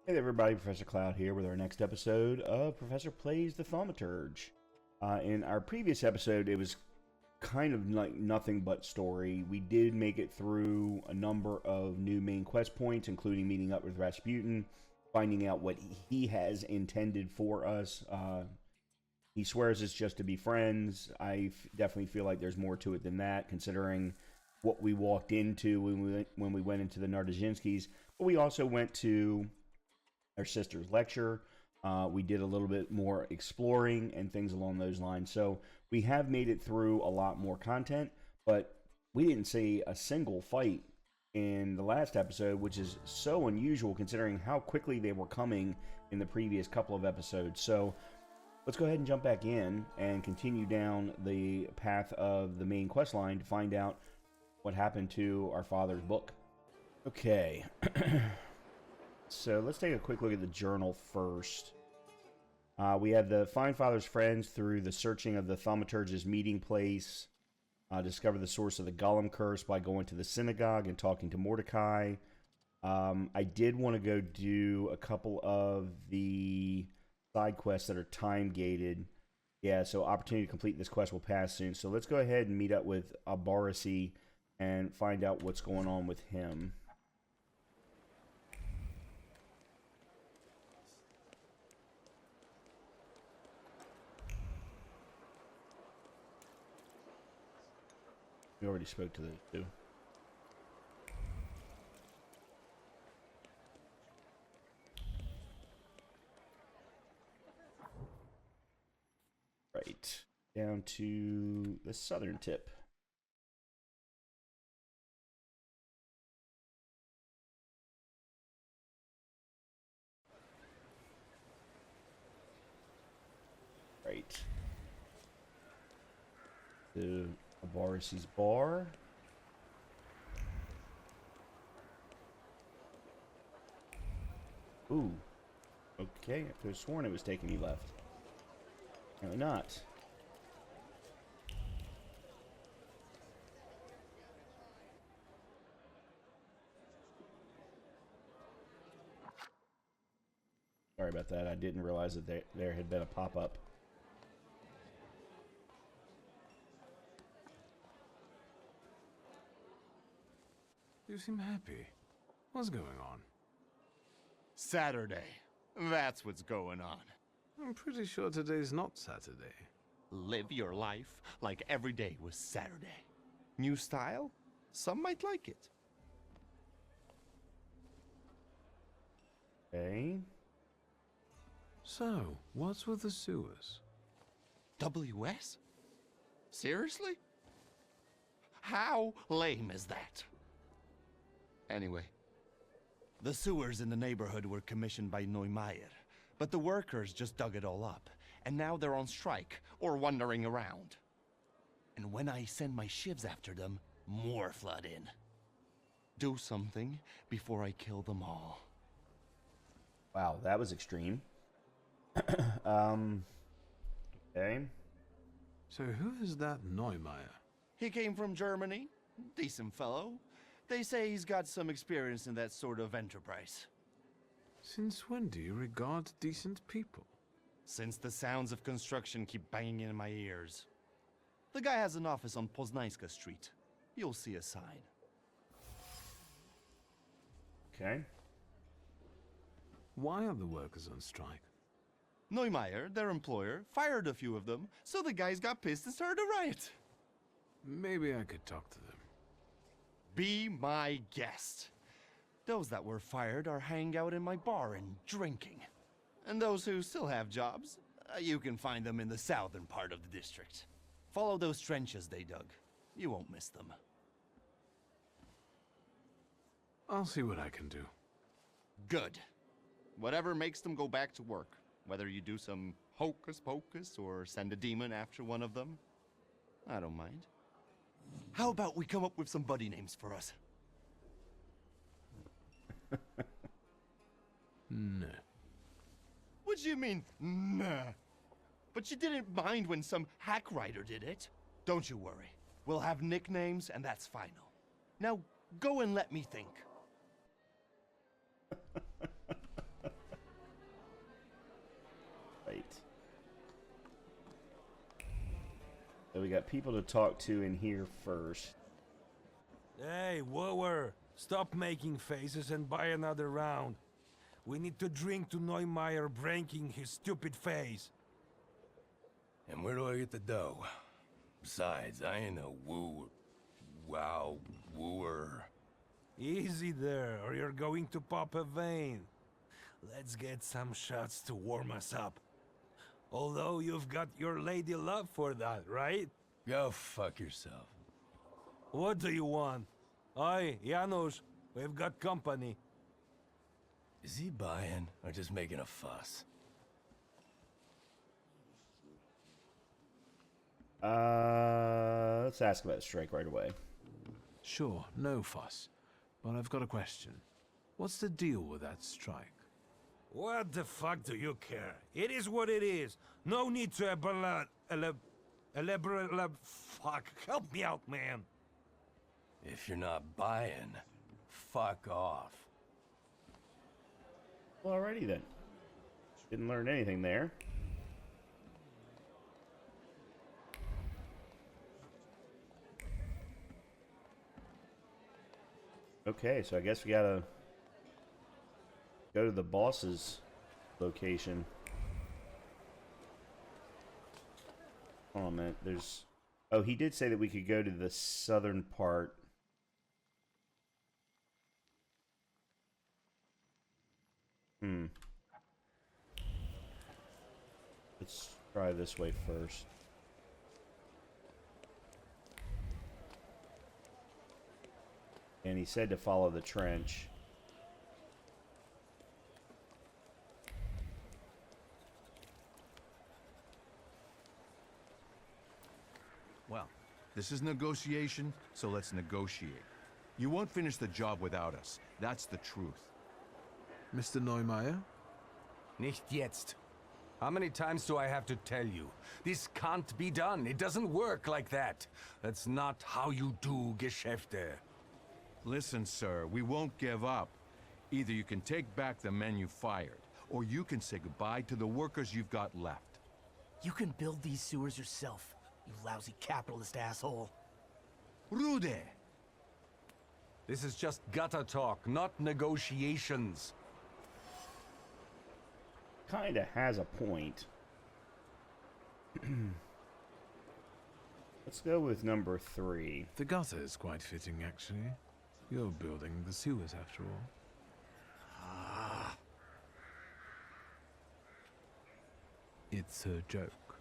Hey there everybody, Professor Cloud here with our next episode of Professor Plays the Thaumaturge. In our previous episode, it was kind of like nothing but story. We did make it through a number of new main quest points, including meeting up with Rasputin, finding out what he has intended for us. He swears it's just to be friends. I definitely feel like there's more to it than that, considering what we walked into when we went into the Nardazinskis. But we also went to our sister's lecture. We did a little bit more exploring and things along those lines. So we have made it through a lot more content, but we didn't see a single fight in the last episode, which is so unusual considering how quickly they were coming in the previous couple of episodes. So let's go ahead and jump back in and continue down the path of the main quest line to find out what happened to our father's book. Okay. So let's take a quick look at the journal first. We had the find father's friends through the searching of the Thaumaturge's meeting place. Discover the source of the Golem curse by going to the synagogue and talking to Mordecai. I did want to go do a couple of the side quests that are time gated. Yeah, so opportunity to complete this quest will pass soon. So let's go ahead and meet up with Abarasi and find out what's going on with him. We already spoke to those two. Right. Down to the southern tip. Right. To Abarasi's bar. Ooh. Okay, I could have sworn it was taking me left. Apparently not. Sorry about that. I didn't realize that there had been a pop-up. You seem happy. What's going on? Saturday. That's what's going on. I'm pretty sure today's not Saturday. Live your life like every day was Saturday. New style? Some might like it. Okay. So, what's with the sewers? WS? Seriously? How lame is that? Anyway, the sewers in the neighborhood were commissioned by Neumeier, but the workers just dug it all up, and now they're on strike or wandering around. And when I send my shivs after them, more flood in. Do something before I kill them all. Wow, that was extreme. Okay. So who is that Neumeier? He came from Germany. Decent fellow. They say he's got some experience in that sort of enterprise. Since when do you regard decent people? Since the sounds of construction keep banging in my ears. The guy has an office on Poznańska Street. You'll see a sign. Okay. Why are the workers on strike? Neumeier, their employer, fired a few of them, so the guys got pissed and started a riot. Maybe I could talk to them. Be my guest. Those that were fired are hanging out in my bar and drinking. And those who still have jobs, you can find them in the southern part of the district. Follow those trenches they dug. You won't miss them. I'll see what I can do. Good. Whatever makes them go back to work. Whether you do some hocus pocus or send a demon after one of them, I don't mind. How about we come up with some buddy names for us? No. What do you mean, nah? But you didn't mind when some hack writer did it. Don't you worry. We'll have nicknames and that's final. Now, go and let me think. We got people to talk to in here first. Hey, wooer, stop making faces and buy another round. We need to drink to Neumeier breaking his stupid face. And where do I get the dough? Besides, I ain't a wooer. Easy there, or you're going to pop a vein. Let's get some shots to warm us up. Although you've got your lady love for that, right? Go fuck yourself. What do you want? Oi, Janusz, we've got company. Is he buying or just making a fuss? Let's ask about the strike right away. Sure, no fuss. But I've got a question. What's the deal with that strike? What the fuck do you care? It is what it is. No need to elaborate. Fuck, help me out, man. If you're not buying, fuck off. Well, alrighty then. Didn't learn anything there. Okay, so I guess we gotta go to the boss's location. Hold on a minute, there's... Oh, he did say that we could go to the southern part. Let's try this way first. And he said to follow the trench. Well, this is negotiation, so let's negotiate. You won't finish the job without us. That's the truth. Mr. Neumeier? Nicht jetzt. How many times do I have to tell you? This can't be done. It doesn't work like that. That's not how you do Geschäfte. Listen, sir, we won't give up. Either you can take back the men you fired, or you can say goodbye to the workers you've got left. You can build these sewers yourself, you lousy capitalist asshole. Rude! This is just gutter talk, not negotiations. Kinda has a point. Let's go with number 3. The gutter is quite fitting, actually. You're building the sewers, after all. It's a joke.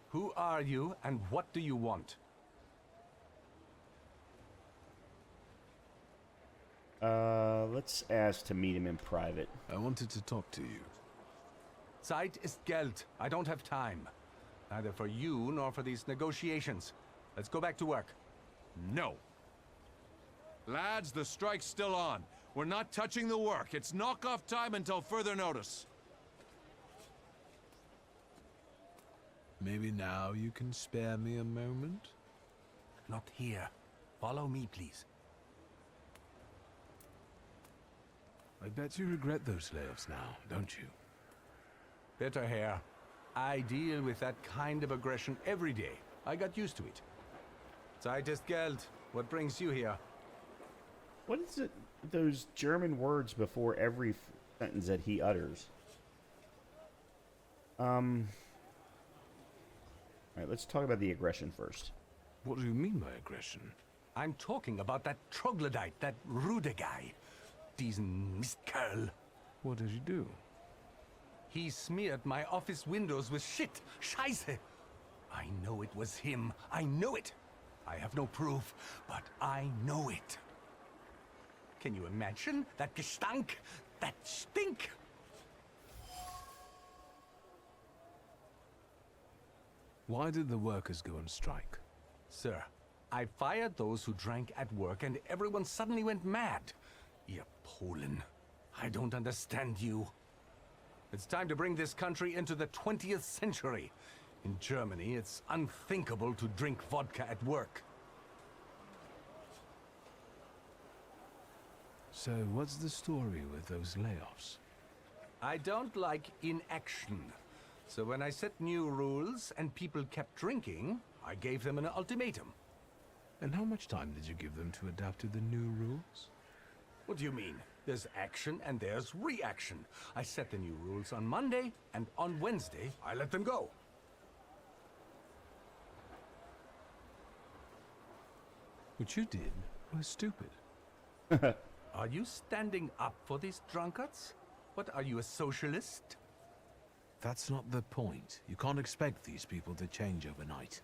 Who are you and what do you want? Let's ask to meet him in private. I wanted to talk to you. Zeit ist Geld. I don't have time. Neither for you nor for these negotiations. Let's go back to work. No. Lads, the strike's still on. We're not touching the work. It's knock-off time until further notice. Maybe now you can spare me a moment? Not here. Follow me, please. I bet you regret those layoffs now, don't you? Bitter hair. I deal with that kind of aggression every day. I got used to it. Zeit ist Geld. What brings you here? What is it? Those German words before every sentence that he utters. Alright, let's talk about the aggression first. What do you mean by aggression? I'm talking about that troglodyte, that Rude guy. Diesen Mistkerl. What did you do? He smeared my office windows with shit. Scheiße. I know it was him. I know it. I have no proof, but I know it. Can you imagine that Gestank? That stink? Why did the workers go on strike? Sir, I fired those who drank at work and everyone suddenly went mad. You Polen. I don't understand you. It's time to bring this country into the 20th century. In Germany, it's unthinkable to drink vodka at work. So what's the story with those layoffs? I don't like inaction. So when I set new rules and people kept drinking, I gave them an ultimatum. And how much time did you give them to adapt to the new rules? What do you mean? There's action and there's reaction. I set the new rules on Monday, and on Wednesday, I let them go. What you did was stupid. Are you standing up for these drunkards? What, are you a socialist? That's not the point. You can't expect these people to change overnight.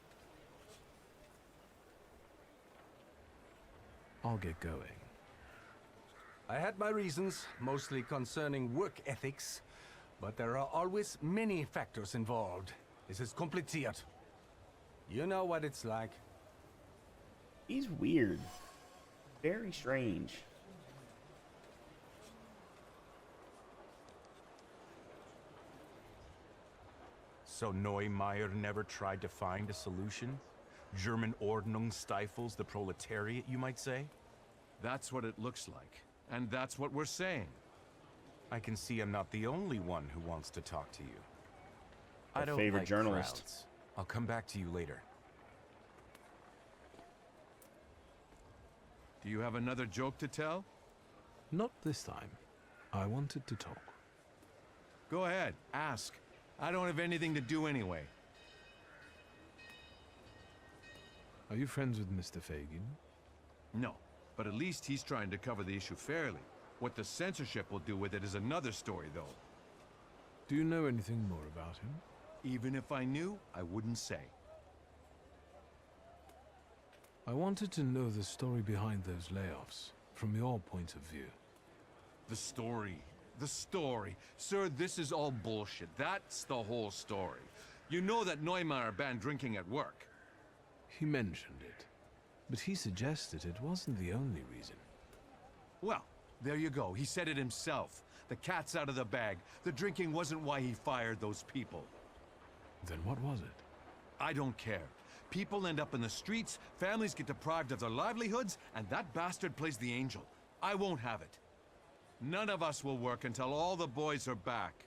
I'll get going. I had my reasons, mostly concerning work ethics, but there are always many factors involved. This is kompliziert. You know what it's like. He's weird. Very strange. So Neumeier never tried to find a solution? German Ordnung stifles the proletariat, you might say? That's what it looks like. And that's what we're saying. I can see I'm not the only one who wants to talk to you. Our I don't favorite like journalist. crowds. I'll come back to you later. Do you have another joke to tell? Not this time. I wanted to talk. Go ahead, ask. I don't have anything to do anyway. Are you friends with Mr. Fagin? No, but at least he's trying to cover the issue fairly. What the censorship will do with it is another story, though. Do you know anything more about him? Even if I knew, I wouldn't say. I wanted to know the story behind those layoffs, from your point of view. The story. The story. Sir, this is all bullshit. That's the whole story. You know that Neumeier banned drinking at work. He mentioned it, but he suggested it wasn't the only reason. Well, there you go. He said it himself. The cat's out of the bag. The drinking wasn't why he fired those people. Then what was it? I don't care. People end up in the streets, families get deprived of their livelihoods, and that bastard plays the angel. I won't have it. None of us will work until all the boys are back.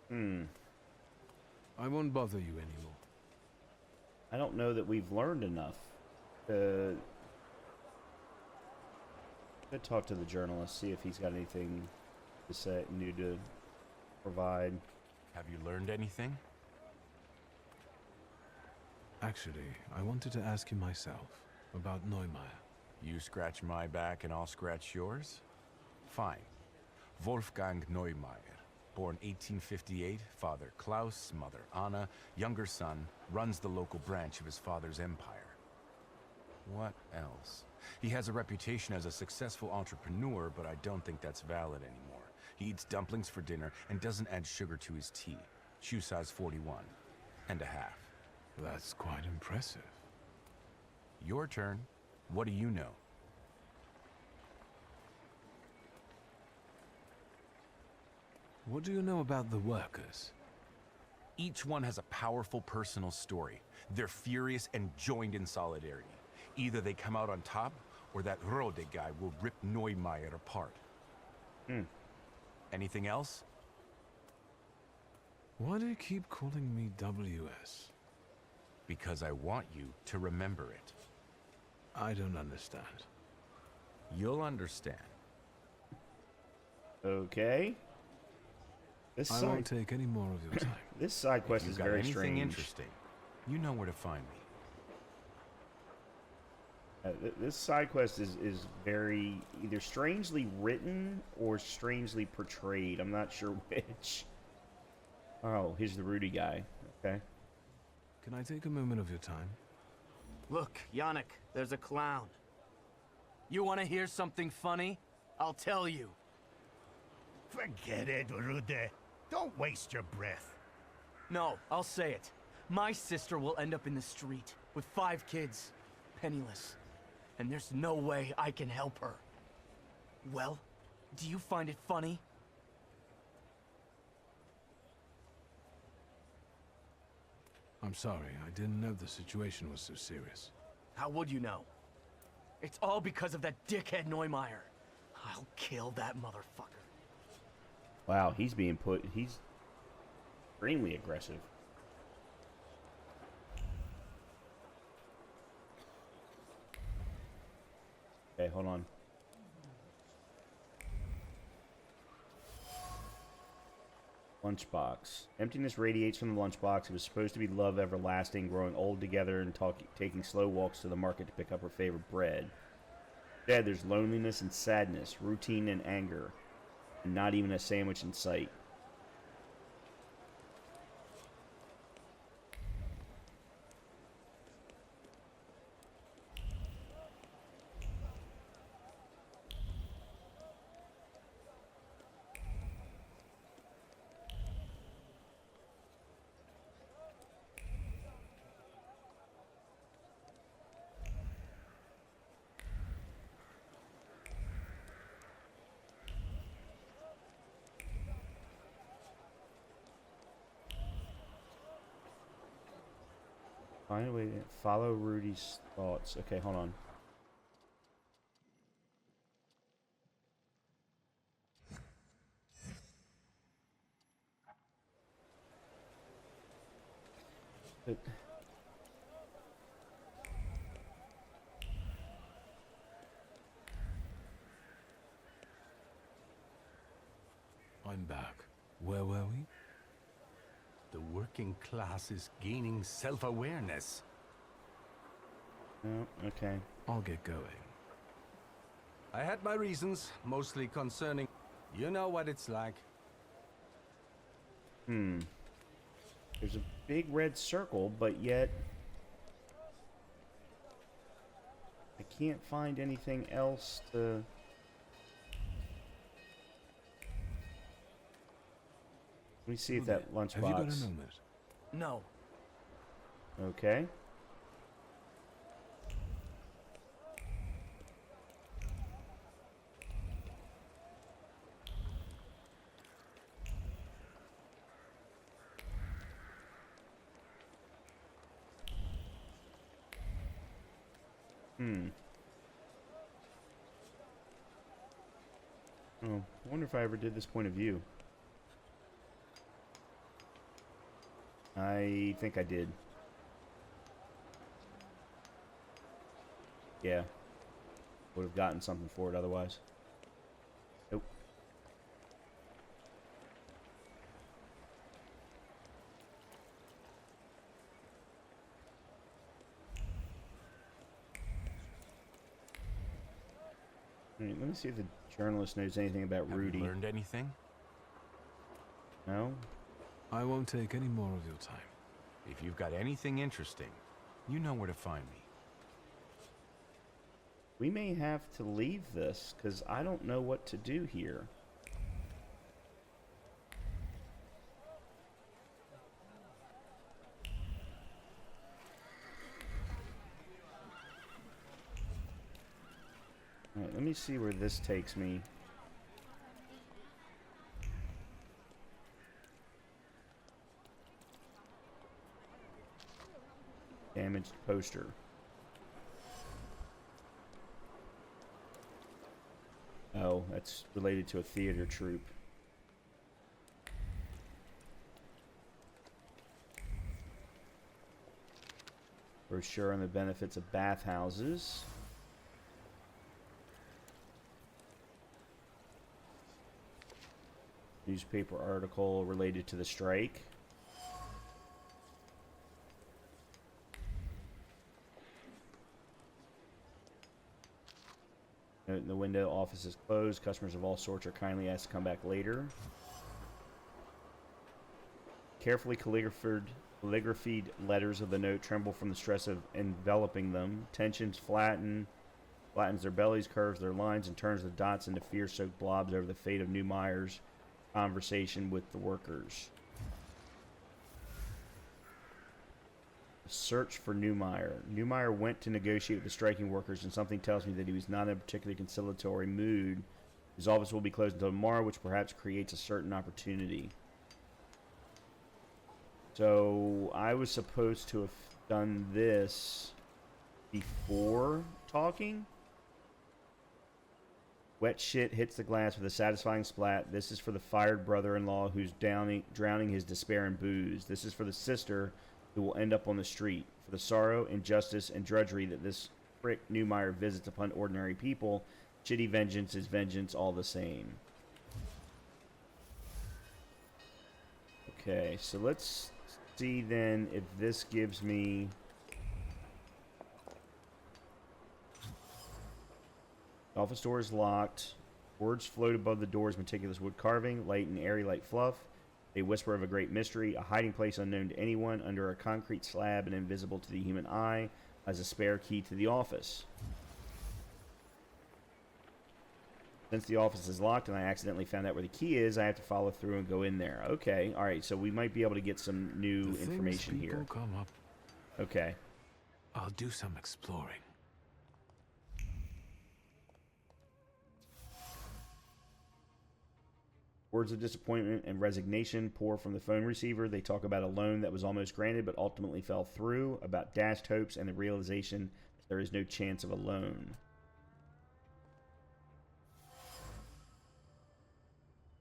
I won't bother you anymore. I don't know that we've learned enough. Could talk to the journalist, see if he's got anything to say, new to provide. Have you learned anything? Actually, I wanted to ask you myself about Neumeier. You scratch my back and I'll scratch yours? Fine. Wolfgang Neumeier, born 1858, father Klaus, mother Anna, younger son, runs the local branch of his father's empire. What else? He has a reputation as a successful entrepreneur, but I don't think that's valid anymore. He eats dumplings for dinner and doesn't add sugar to his tea. Shoe size 41 and a half. That's quite impressive. Your turn. What do you know? What do you know about the workers? Each one has a powerful personal story. They're furious and joined in solidarity. Either they come out on top, or that Rode guy will rip Neumeier apart. Anything else? Why do you keep calling me WS? Because I want you to remember it. I don't understand. You'll understand. Okay. This I won't take any more of your time. this side quest If is you've got very anything strange. interesting, you know where to find me. This side quest is very either strangely written or strangely portrayed. I'm not sure which. Oh, here's the Rudy guy. Okay. Can I take a moment of your time? Look, Yannick, there's a clown. You want to hear something funny? I'll tell you. Forget it, Rude. Don't waste your breath. No, I'll say it. My sister will end up in the street with 5 kids, penniless. And there's no way I can help her. Well, do you find it funny? I'm sorry, I didn't know the situation was so serious. How would you know? It's all because of that dickhead Neumeier. I'll kill that motherfucker. Wow, he's being put. He's extremely aggressive. Okay, hold on. Lunchbox. Emptiness radiates from the lunchbox. It was supposed to be love everlasting, growing old together and taking slow walks to the market to pick up her favorite bread. Instead, there's loneliness and sadness, routine and anger, and not even a sandwich in sight. Find a way to follow Rudy's thoughts. Okay, hold on. I'm back. Where were we? The working class is gaining self-awareness. Oh, okay. I'll get going. I had my reasons, mostly concerning... You know what it's like. There's a big red circle, but yet I can't find anything else to... Let me see if that lunchbox... Have you got a moment? No. Okay. Oh, I wonder if I ever did this point of view. I think I did. Yeah. Would have gotten something for it otherwise. Nope. Alright, let me see if the journalist knows anything about Rudy. Have you learned anything? No? I won't take any more of your time. If you've got anything interesting, you know where to find me. We may have to leave this, because I don't know what to do here. Alright, let me see where this takes me. Damaged poster. Oh, that's related to a theater troupe. Brochure on the benefits of bathhouses. Newspaper article related to the strike. Note in the window, office is closed. Customers of all sorts are kindly asked to come back later. Carefully calligraphied letters of the note tremble from the stress of enveloping them. Tensions flattens their bellies, curves their lines, and turns the dots into fear-soaked blobs over the fate of Newmeyer's conversation with the workers. Search for Newmeyer. Newmeyer went to negotiate with the striking workers, and something tells me that he was not in a particularly conciliatory mood. His office will be closed until tomorrow, which perhaps creates a certain opportunity. So, I was supposed to have done this before talking? Wet shit hits the glass with a satisfying splat. This is for the fired brother-in-law who's drowning his despair in booze. This is for the sister who will end up on the street. For the sorrow, injustice, and drudgery that this prick Neumeier visits upon ordinary people. Shitty vengeance is vengeance all the same. Okay, so let's see then if this gives me... Office door is locked. Words float above the door's meticulous wood carving, light and airy like fluff. They whisper of a great mystery, a hiding place unknown to anyone, under a concrete slab and invisible to the human eye, as a spare key to the office. Since the office is locked and I accidentally found out where the key is, I have to follow through and go in there. Okay, alright, so we might be able to get some new information here. Come up. Okay. I'll do some exploring. Words of disappointment and resignation pour from the phone receiver. They talk about a loan that was almost granted but ultimately fell through, about dashed hopes and the realization that there is no chance of a loan.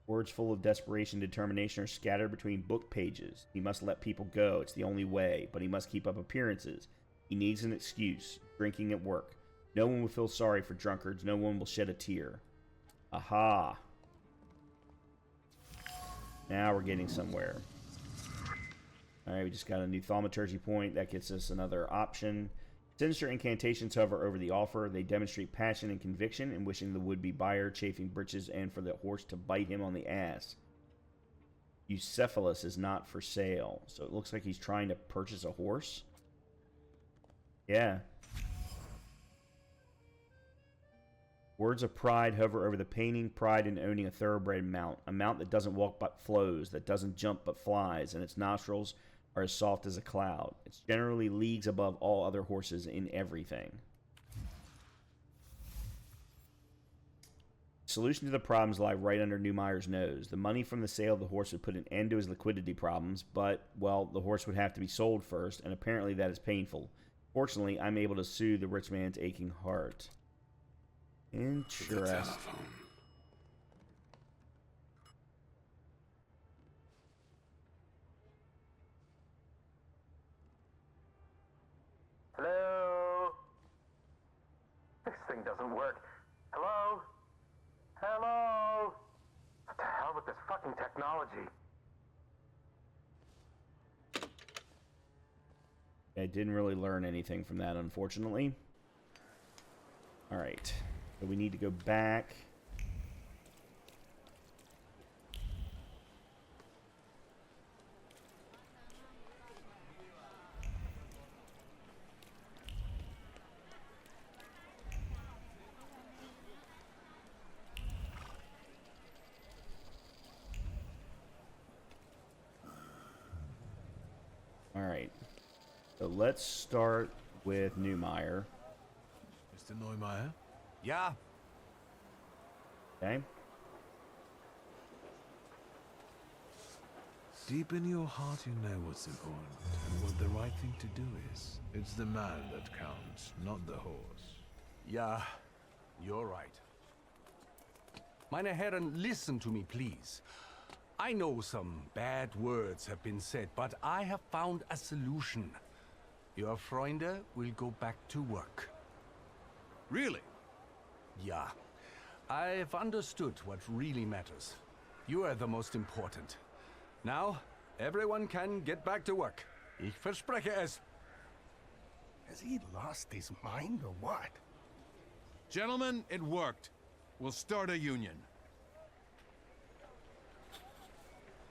Words full of desperation and determination are scattered between book pages. He must let people go. It's the only way, but he must keep up appearances. He needs an excuse. Drinking at work. No one will feel sorry for drunkards. No one will shed a tear. Aha. Now we're getting somewhere. Alright, we just got a new Thaumaturge point. That gets us another option. Sinister incantations hover over the offer. They demonstrate passion and conviction in wishing the would-be buyer chafing britches and for the horse to bite him on the ass. Eucephalus is not for sale. So it looks like he's trying to purchase a horse. Yeah. Words of pride hover over the painting, pride in owning a thoroughbred mount. A mount that doesn't walk but flows, that doesn't jump but flies, and its nostrils are as soft as a cloud. It's generally leagues above all other horses in everything. The solution to the problems lie right under Neumeier's nose. The money from the sale of the horse would put an end to his liquidity problems, but, well, the horse would have to be sold first, and apparently that is painful. Fortunately, I'm able to soothe the rich man's aching heart. Interesting. Hello? This thing doesn't work. Hello? Hello? What the hell with this fucking technology? I didn't really learn anything from that, unfortunately. Alright. So we need to go back. Alright. So let's start with Neumeier. Mr. Neumeier? Yeah? Okay. Deep in your heart you know what's important and what the right thing to do is. It's the man that counts, not the horse. Yeah, you're right. Meine Herren, listen to me, please. I know some bad words have been said, but I have found a solution. Your Freunde will go back to work. Really? Yeah. I've understood what really matters. You are the most important. Now, everyone can get back to work. Ich verspreche es. Has he lost his mind or what? Gentlemen, it worked. We'll start a union.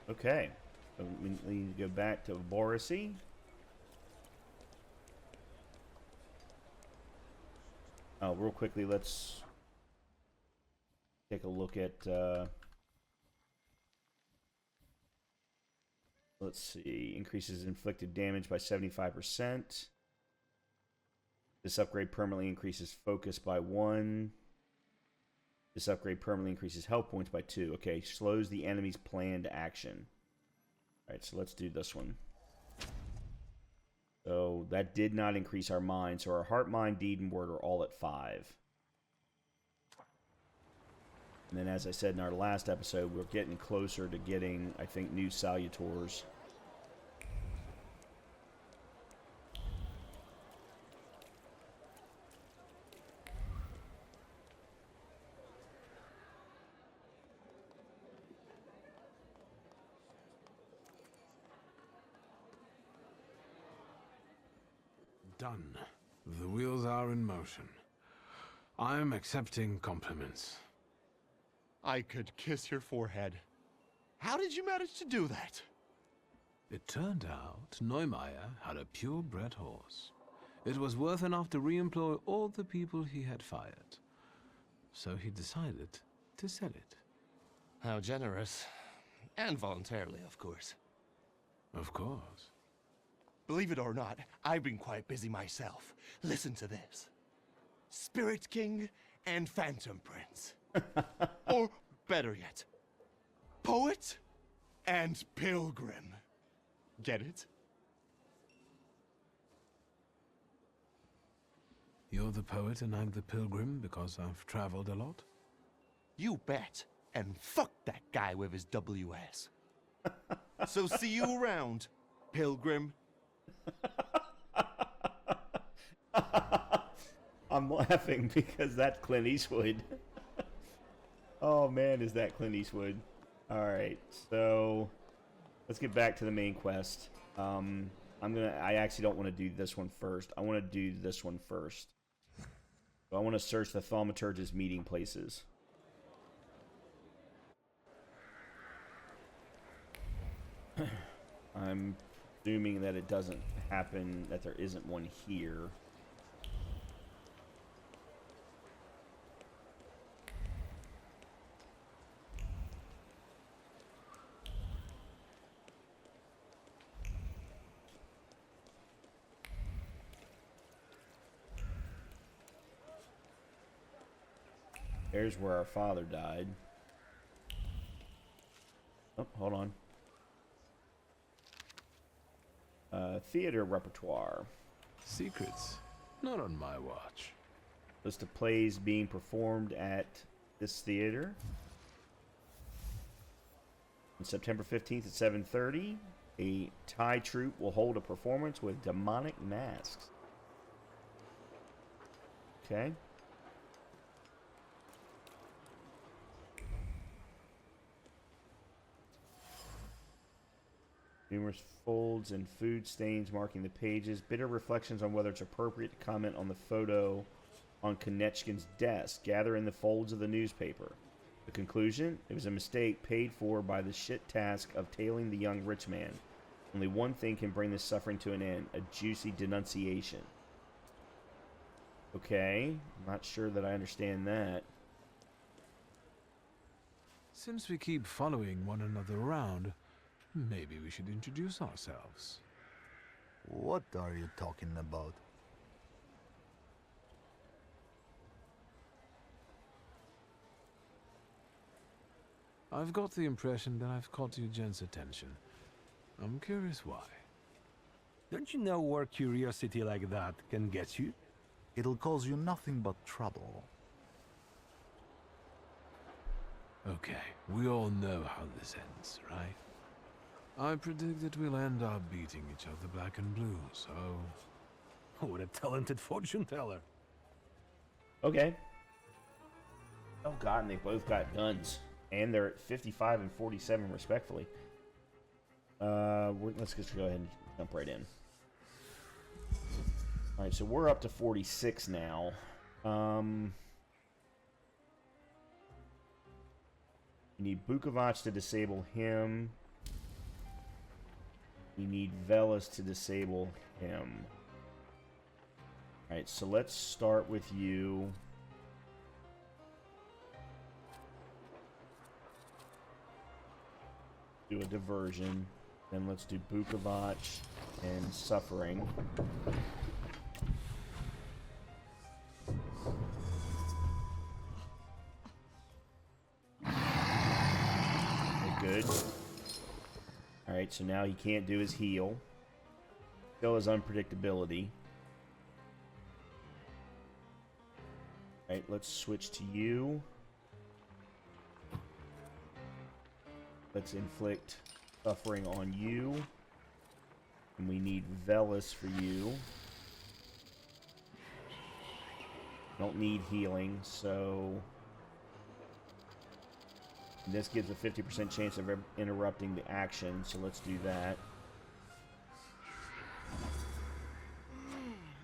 Okay. So we need to go back to Borisy. Oh, real quickly, let's take a look at, let's see, increases inflicted damage by 75%. This upgrade permanently increases focus by 1. This upgrade permanently increases health points by 2. Okay, slows the enemy's planned action. Alright, so let's do this one. So that did not increase our mind. So our heart, mind, deed, and word are all at 5. And then, as I said in our last episode, we're getting closer to getting, I think, new Salutors. Done. The wheels are in motion. I'm accepting compliments. I could kiss your forehead. How did you manage to do that? It turned out Neumeier had a purebred horse. It was worth enough to re-employ all the people he had fired. So he decided to sell it. How generous. And voluntarily, of course. Of course. Believe it or not, I've been quite busy myself. Listen to this. Spirit King and Phantom Prince. Or, better yet, Poet and Pilgrim. Get it? You're the poet and I'm the pilgrim because I've traveled a lot? You bet. And fuck that guy with his WS. So see you around, Pilgrim. I'm laughing because that's Clint Eastwood. Oh man, is that Clint Eastwood. Alright, so let's get back to the main quest. I actually don't want to do this one first. I want to do this one first. So I want to search the Thaumaturge's meeting places. I'm assuming that it doesn't happen, that there isn't one here. There's where our father died. Oh, hold on. Theater repertoire. Secrets. Not on my watch. List of plays being performed at this theater. On September 15th at 7:30, a Thai troupe will hold a performance with demonic masks. Okay. Numerous folds and food stains marking the pages. Bitter reflections on whether it's appropriate to comment on the photo on Konechkin's desk. Gather in the folds of the newspaper. The conclusion? It was a mistake paid for by the shit task of tailing the young rich man. Only one thing can bring this suffering to an end. A juicy denunciation. Okay. I'm not sure that I understand that. Since we keep following one another around, maybe we should introduce ourselves. What are you talking about? I've got the impression that I've caught you gents' attention. I'm curious why. Don't you know where curiosity like that can get you? It'll cause you nothing but trouble. Okay, we all know how this ends, right? I predict that we'll end up beating each other black and blue, so... What a talented fortune teller. Okay. Oh god, and they both got guns. And they're at 55 and 47 respectfully. Let's just go ahead and jump right in. Alright, so we're up to 46 now. You need Bukovac to disable him. You need Velas to disable him. Alright, so let's start with you. Do a diversion. Then let's do Bukovac and Suffering. Okay, good. Alright, so now he can't do his heal. Still his unpredictability. Alright, let's switch to you. Let's inflict suffering on you. And we need Velis for you. Don't need healing, so... This gives a 50% chance of interrupting the action, so let's do that.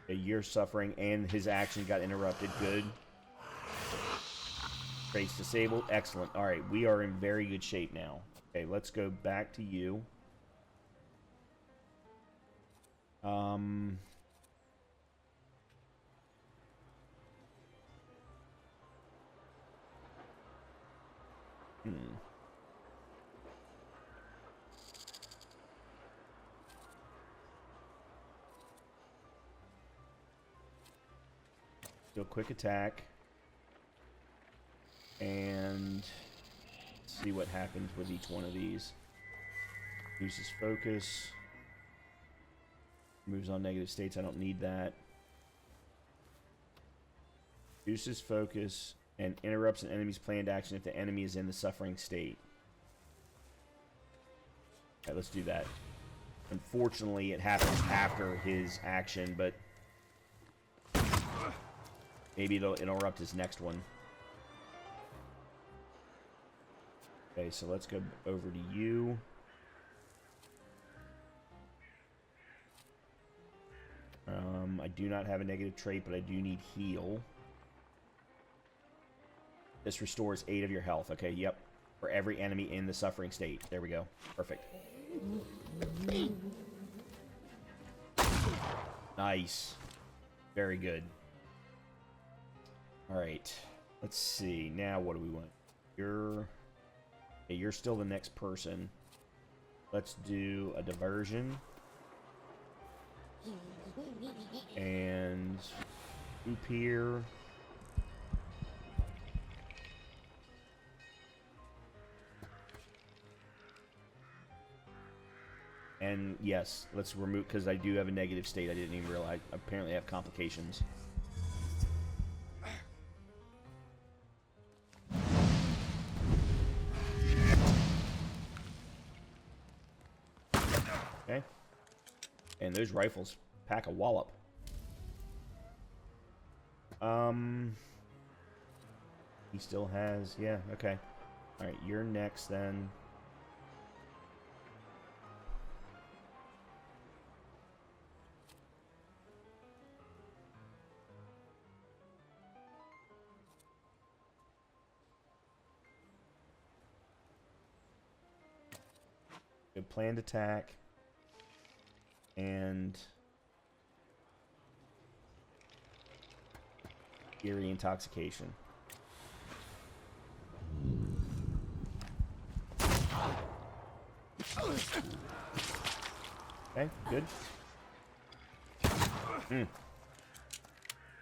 Okay, you're suffering, and his action got interrupted. Good. Trace disabled. Excellent. Alright, we are in very good shape now. Okay, let's go back to you. Do a quick attack. And see what happens with each one of these. Uses focus. Moves on negative states. I don't need that. Uses focus and interrupts an enemy's planned action if the enemy is in the suffering state. Alright, let's do that. Unfortunately, it happens after his action, but maybe it'll interrupt his next one. Okay, so let's go over to you. I do not have a negative trait, but I do need heal. This restores 8 of your health. Okay, yep. For every enemy in the suffering state. There we go. Perfect. Nice. Very good. Alright. Let's see. Now what do we want? You're still the next person. Let's do a diversion. And Oop here. And yes, let's remove, because I do have a negative state. I didn't even realize. Apparently I have complications. Okay. And those rifles pack a wallop. He still has, yeah, okay. Alright, you're next then. Good planned attack. And eerie intoxication. Okay, good.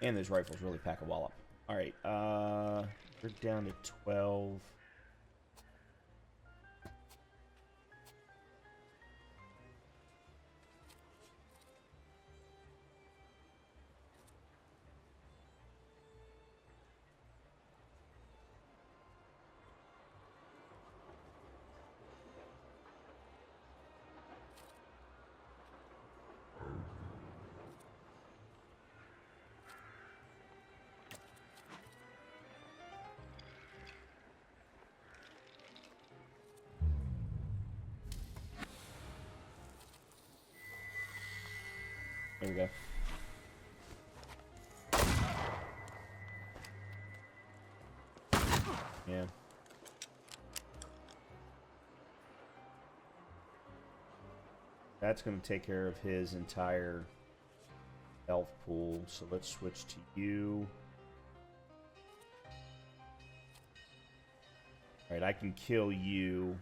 And those rifles really pack a wallop. Alright, we're down to 12. There we go. Yeah. That's going to take care of his entire health pool. So let's switch to you. Alright, I can kill you.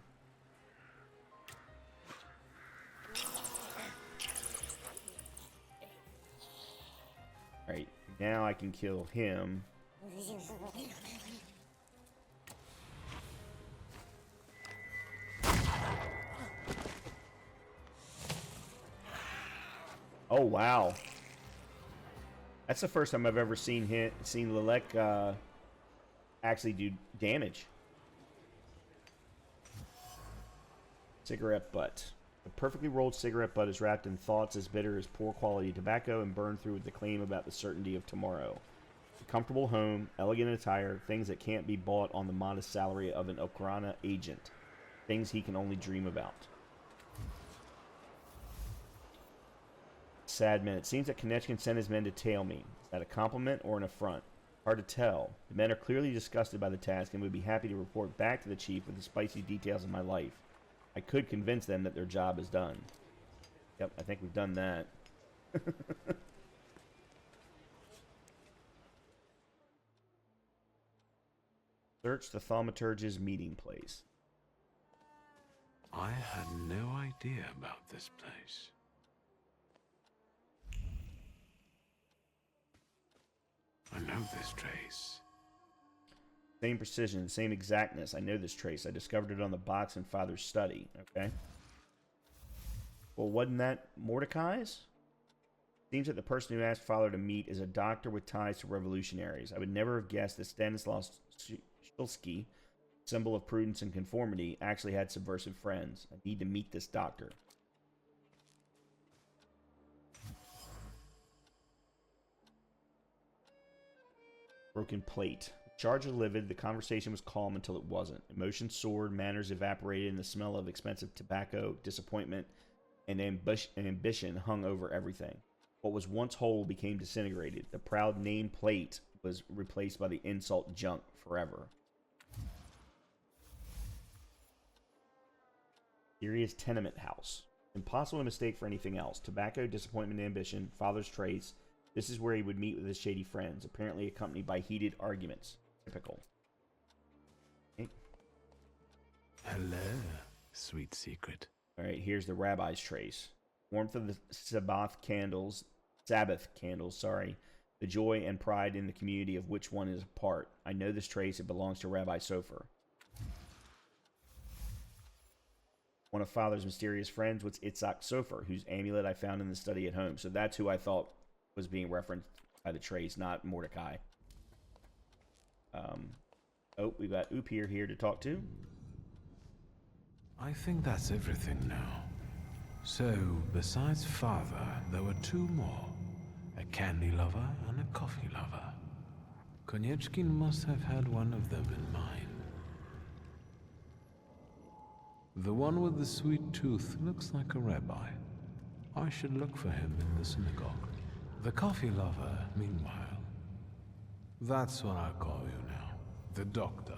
Alright, now I can kill him. Oh wow. That's the first time I've ever seen Lelek actually do damage. Cigarette butt. A perfectly rolled cigarette butt is wrapped in thoughts as bitter as poor quality tobacco and burned through with the claim about the certainty of tomorrow. A comfortable home, elegant attire, things that can't be bought on the modest salary of an Okrana agent. Things he can only dream about. Sad men. It seems that Konechkin sent his men to tail me. Is that a compliment or an affront? Hard to tell. The men are clearly disgusted by the task and would be happy to report back to the chief with the spicy details of my life. I could convince them that their job is done. Yep, I think we've done that. Search the Thaumaturge's meeting place. I had no idea about this place. I know this trace. Same precision, same exactness. I know this trace. I discovered it on the box in Father's study. Okay. Well, wasn't that Mordecai's? Seems that the person who asked Father to meet is a doctor with ties to revolutionaries. I would never have guessed that Stanislaus Shulsky, symbol of prudence and conformity, actually had subversive friends. I need to meet this doctor. Broken plate. Charge was livid, the conversation was calm until it wasn't. Emotions soared, manners evaporated, and the smell of expensive tobacco, disappointment, and ambition hung over everything. What was once whole became disintegrated. The proud name plate was replaced by the insult junk forever. Serious tenement house. Impossible to mistake for anything else. Tobacco, disappointment, ambition, father's trace. This is where he would meet with his shady friends, apparently accompanied by heated arguments. Typical. Okay. Hello, sweet secret. Alright, here's the rabbi's trace. Warmth of the Sabbath candles, the joy and pride in the community of which one is a part. I know this trace, it belongs to Rabbi Sofer. One of Father's mysterious friends was Itzhak Sofer, whose amulet I found in the study at home. So that's who I thought was being referenced by the trace, not Mordecai. Oh, we've got Upir here to talk to. I think that's everything now. So, besides Father, there were two more. A candy lover and a coffee lover. Konechkin must have had one of them in mind. The one with the sweet tooth looks like a rabbi. I should look for him in the synagogue. The coffee lover, meanwhile, that's what I call you now. The doctor.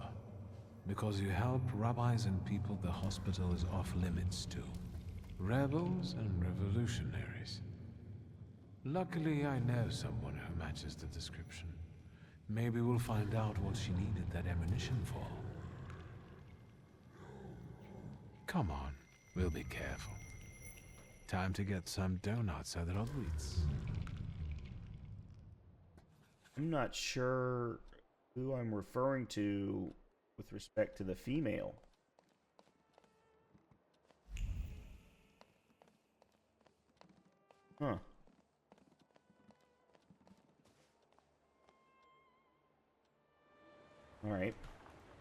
Because you help rabbis and people the hospital is off limits to. Rebels and revolutionaries. Luckily, I know someone who matches the description. Maybe we'll find out what she needed that ammunition for. Come on, we'll be careful. Time to get some donuts at Rodwitz. I'm not sure who I'm referring to with respect to the female. Huh. Alright.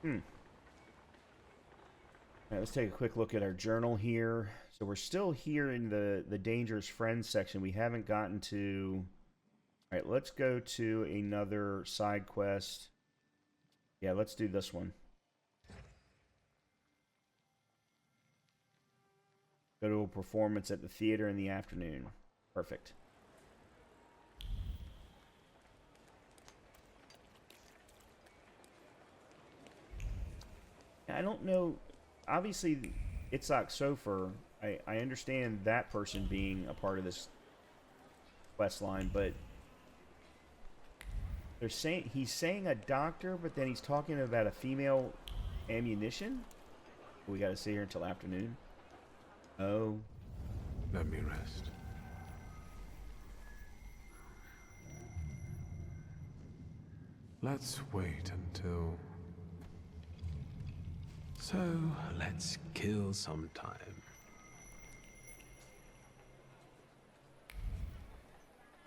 Alright, let's take a quick look at our journal here. So we're still here in the Dangerous Friends section. We haven't gotten to... Alright, let's go to another side quest. Yeah, let's do this one. Go to a performance at the theater in the afternoon. Perfect. I don't know. Obviously, Itzhak Sofer, I understand that person being a part of this quest line, but they're saying he's saying a doctor, but then he's talking about a female ammunition. We got to stay here until afternoon. Oh. Let me rest. Let's wait until... So, let's kill some time.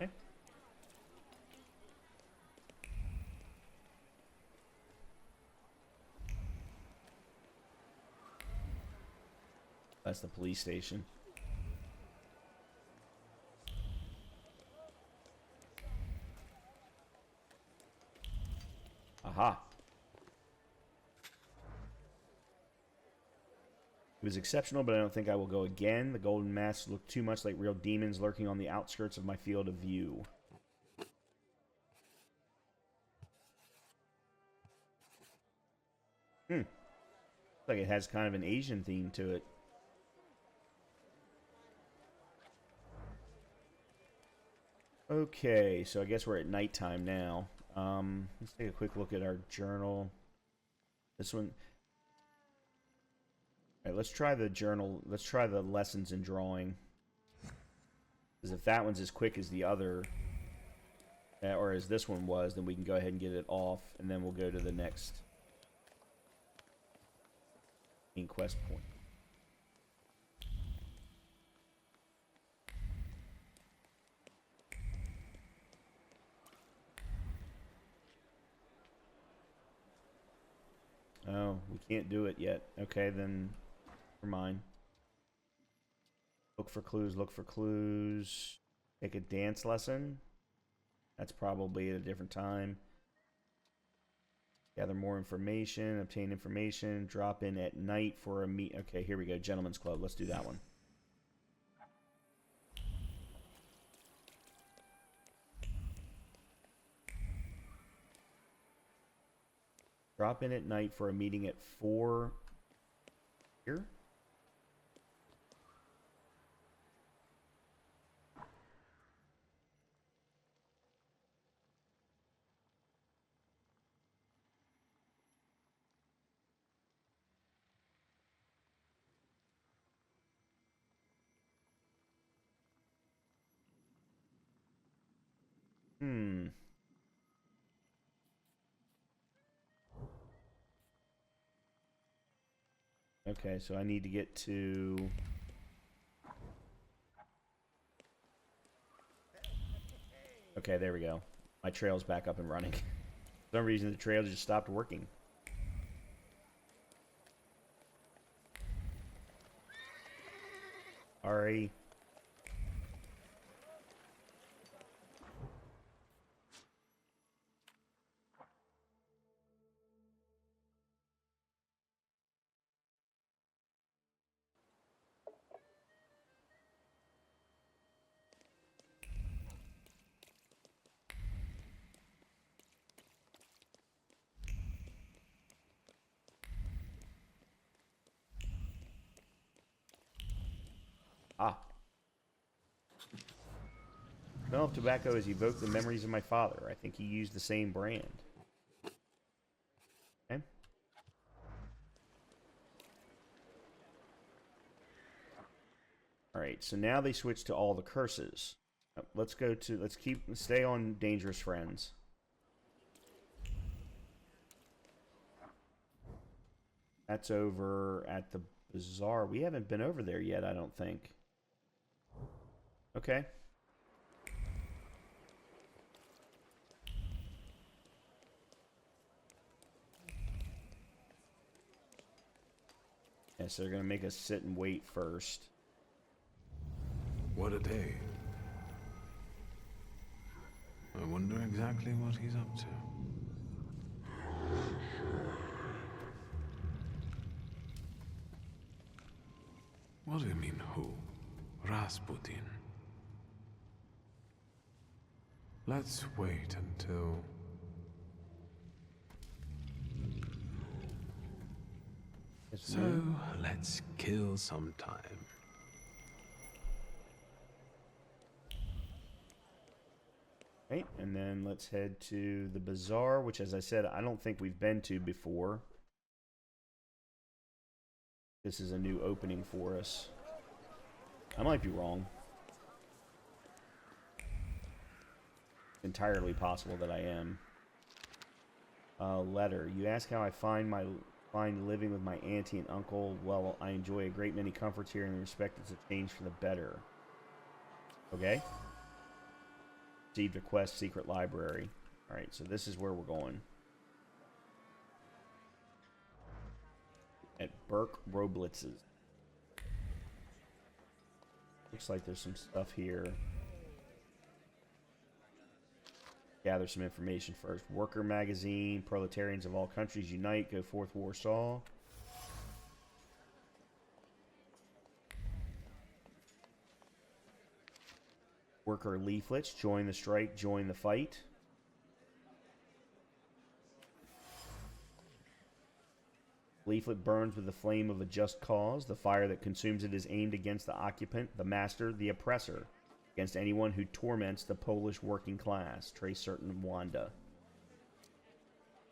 Okay. That's the police station. Aha. It was exceptional, but I don't think I will go again. The golden masks look too much like real demons lurking on the outskirts of my field of view. Looks like it has kind of an Asian theme to it. Okay, so I guess we're at nighttime now. Let's take a quick look at our journal. This one. All right, let's try the journal. Let's try the lessons in drawing. Because if that one's as quick as the other, or as this one was, then we can go ahead and get it off, and then we'll go to the next main quest point. Oh, we can't do it yet. Okay, then never mind. Look for clues, look for clues. Take a dance lesson. That's probably at a different time. Gather more information, obtain information, drop in at night for a meet. Okay, here we go. Gentleman's Club. Let's do that one. Drop in at night for a meeting at 4 here. Okay, so I need to get to... Okay, there we go. My trail's back up and running. For some reason, the trail just stopped working. Sorry. Ah. The smell of tobacco has evoked the memories of my father. I think he used the same brand. Okay. Alright, so now they switch to all the curses. Let's stay on Dangerous Friends. That's over at the bazaar. We haven't been over there yet, I don't think. Okay. Yeah, so they're going to make us sit and wait first. What a day. I wonder exactly what he's up to. What do you mean, who? Rasputin. Let's wait until... So, let's kill some time. Okay, and then let's head to the bazaar, which, as I said, I don't think we've been to before. This is a new opening for us. I might be wrong. Entirely possible that I am. Letter. You ask how I find living with my auntie and uncle. Well, I enjoy a great many comforts here and respect it's a change for the better. Okay. Received request, secret library. Alright, so this is where we're going. At Burke Roblitz's. looks like there's some stuff here. Gather some information first. Worker magazine. Proletarians of all countries unite. Go forth, Warsaw. Worker leaflets. Join the strike. Join the fight. Leaflet burns with the flame of a just cause. The fire that consumes it is aimed against the occupant, the master, the oppressor. Against anyone who torments the Polish working class. Trace certain Wanda.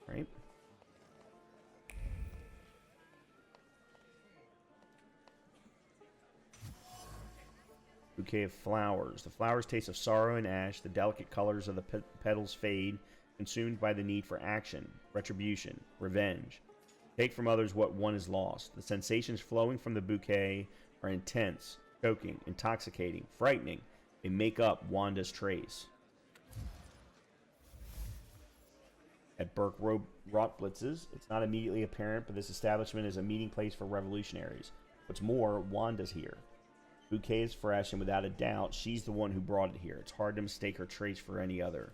Right? Bouquet of flowers. The flowers taste of sorrow and ash. The delicate colors of the petals fade, consumed by the need for action, retribution, revenge. Take from others what one has lost. The sensations flowing from the bouquet are intense, choking, intoxicating, frightening. They make up Wanda's trace. At Burke Rotblitz's, it's not immediately apparent, but this establishment is a meeting place for revolutionaries. What's more, Wanda's here. Bouquet is fresh, and without a doubt, she's the one who brought it here. It's hard to mistake her trace for any other.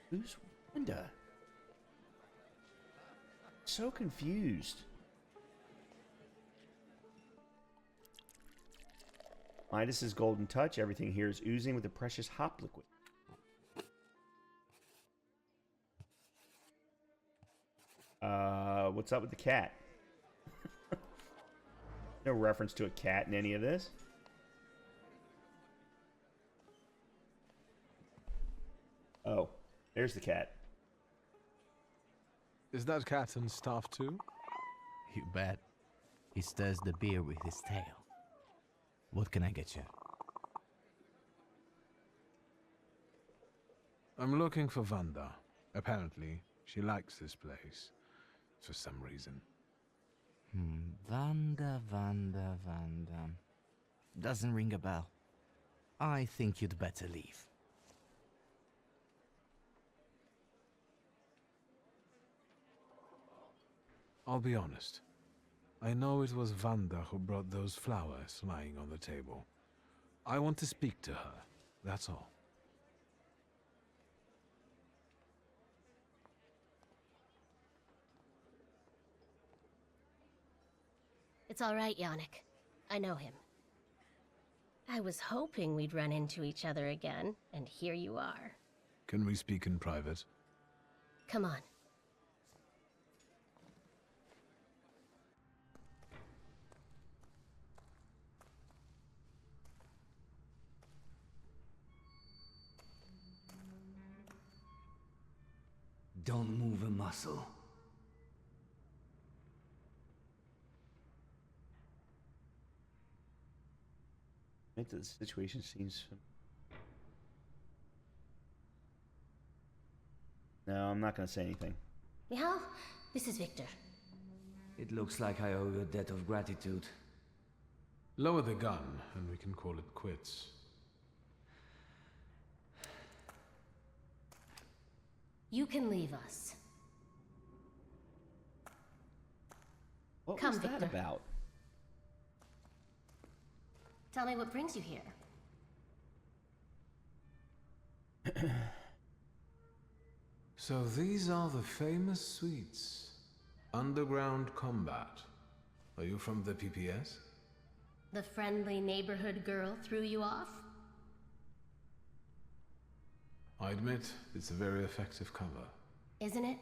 Who's Wanda? So confused. Midas's golden touch. Everything here is oozing with the precious hop liquid. What's up with the cat? No reference to a cat in any of this. Oh, there's the cat. Is that cat and stuff too? You bet. He stirs the beer with his tail. What can I get you? I'm looking for Wanda. Apparently, she likes this place. For some reason. Wanda. Doesn't ring a bell. I think you'd better leave. I'll be honest. I know it was Wanda who brought those flowers lying on the table. I want to speak to her, that's all. It's all right, Yannick. I know him. I was hoping we'd run into each other again, and here you are. Can we speak in private? Come on. Don't move a muscle. Make the situation seems... No, I'm not going to say anything. Michal, this is Victor. It looks like I owe you a debt of gratitude. Lower the gun, and we can call it quits. You can leave us. What Come, was that Victor. about? Tell me what brings you here. So these are the famous suites. Underground combat. Are you from the PPS? The friendly neighborhood girl threw you off? I admit, it's a very effective cover. Isn't it?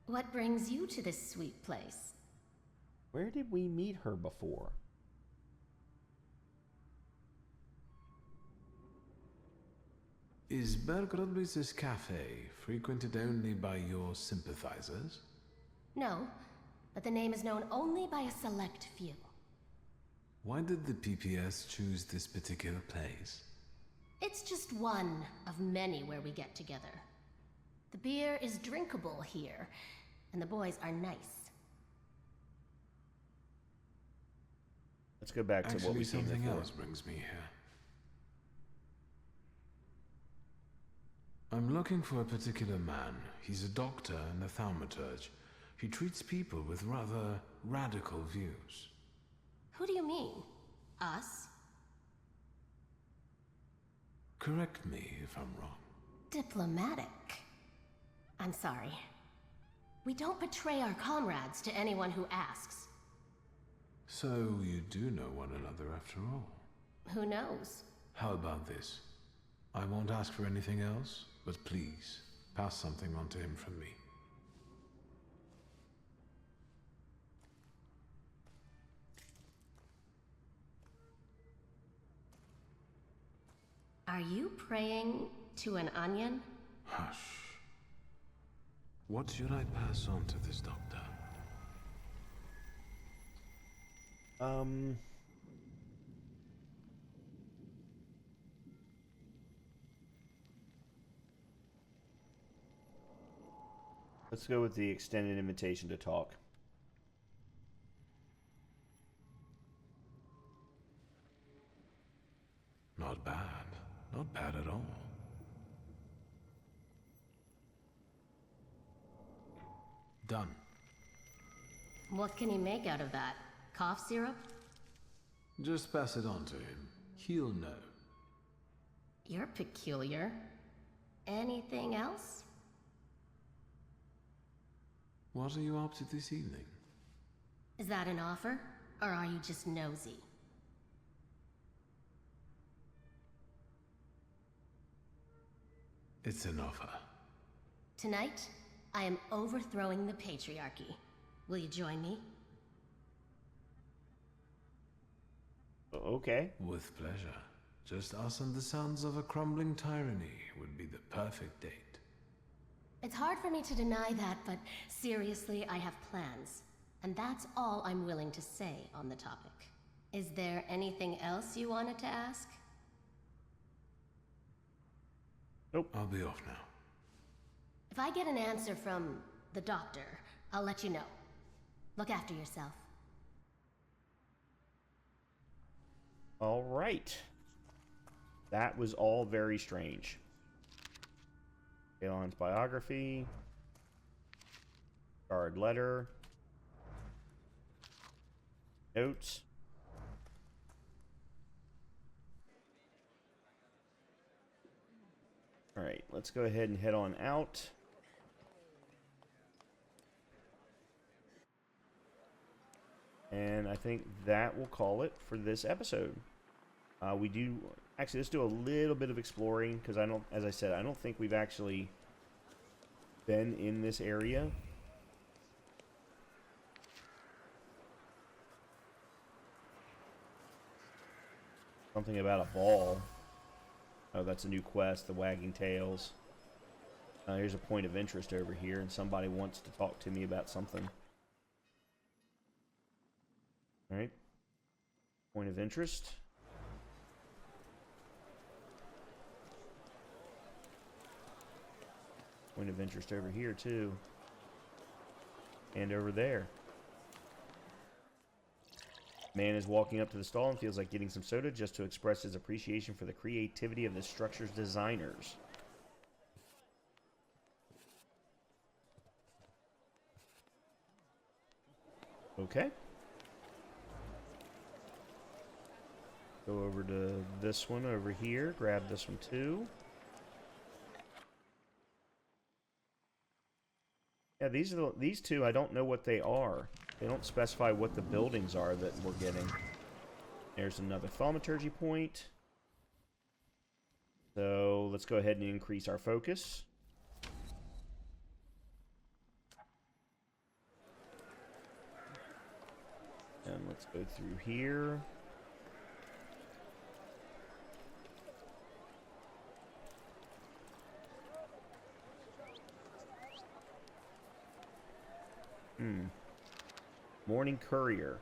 What brings you to this sweet place? Where did we meet her before? Is Bergrodblitz's cafe frequented only by your sympathizers? No, but the name is known only by a select few. Why did the PPS choose this particular place? It's just one of many where we get together. The beer is drinkable here, and the boys are nice. Let's go back to what we came something here for. else brings me here. I'm looking for a particular man. He's a doctor in the Thaumaturge. He treats people with rather radical views. Who do you mean? Us? Correct me if I'm wrong. Diplomatic. I'm sorry. We don't betray our comrades to anyone who asks. So you do know one another after all. Who knows? How about this? I won't ask for anything else, but please, pass something on to him from me. Are you praying to an onion? Hush. What should I pass on to this doctor? Let's go with the extended invitation to talk. Not bad. Not bad at all. Done. What can he make out of that? Cough syrup? Just pass it on to him. He'll know. You're peculiar. Anything else? What are you up to this evening? Is that an offer? Or are you just nosy? It's an offer. Tonight, I am overthrowing the patriarchy. Will you join me? Okay. With pleasure. Just us and the sounds of a crumbling tyranny would be the perfect date. It's hard for me to deny that, but seriously, I have plans. And that's all I'm willing to say on the topic. Is there anything else you wanted to ask? Nope. I'll be off now. If I get an answer from the doctor, I'll let you know. Look after yourself. All right. That was all very strange. Balon's biography. Guard letter. Notes. All right, let's go ahead and head on out. And I think that will call it for this episode. Let's do a little bit of exploring, because as I said, I don't think we've actually been in this area. Something about a ball. Oh, that's a new quest, the Wagging Tails. Here's a point of interest over here, and somebody wants to talk to me about something. Alright. Point of interest. Point of interest over here, too. And over there. Man is walking up to the stall and feels like getting some soda just to express his appreciation for the creativity of the structure's designers. Okay. Go over to this one over here. Grab this one too. Yeah, these two, I don't know what they are. They don't specify what the buildings are that we're getting. There's another Thaumaturge point. So let's go ahead and increase our focus. And let's go through here. Morning Courier.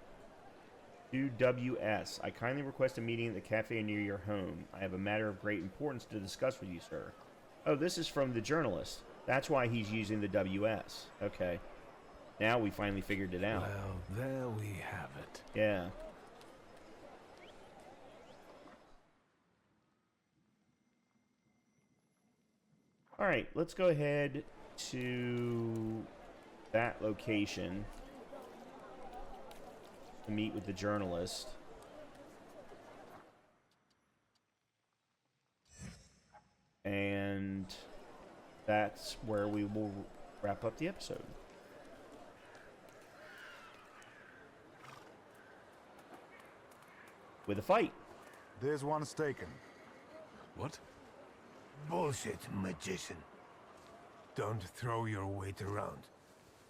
2WS. I kindly request a meeting at the cafe near your home. I have a matter of great importance to discuss with you, sir. Oh, this is from the journalist. That's why he's using the WS. Okay. Now we finally figured it out. Well, there we have it. Yeah. Alright, let's go ahead to that location to meet with the journalist. And that's where we will wrap up the episode. With a fight. There's one's taken. What? Bullshit, magician. Don't throw your weight around,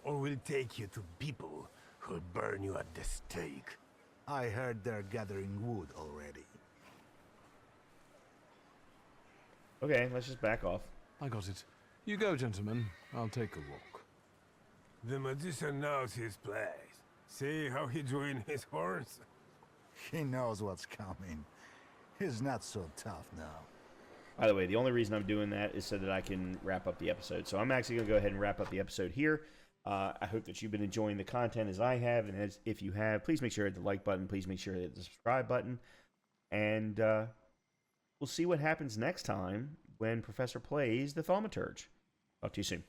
or we'll take you to people who'll burn you at the stake. I heard they're gathering wood already. Okay, let's just back off. I got it. You go, gentlemen. I'll take a walk. The magician knows his place. See how he drew in his horns? He knows what's coming. He's not so tough now. By the way, the only reason I'm doing that is so that I can wrap up the episode. So I'm actually going to go ahead and wrap up the episode here. I hope that you've been enjoying the content as I have. And if you have, please make sure to hit the like button. Please make sure to hit the subscribe button. And we'll see what happens next time when Professor plays the Thaumaturge. Talk to you soon.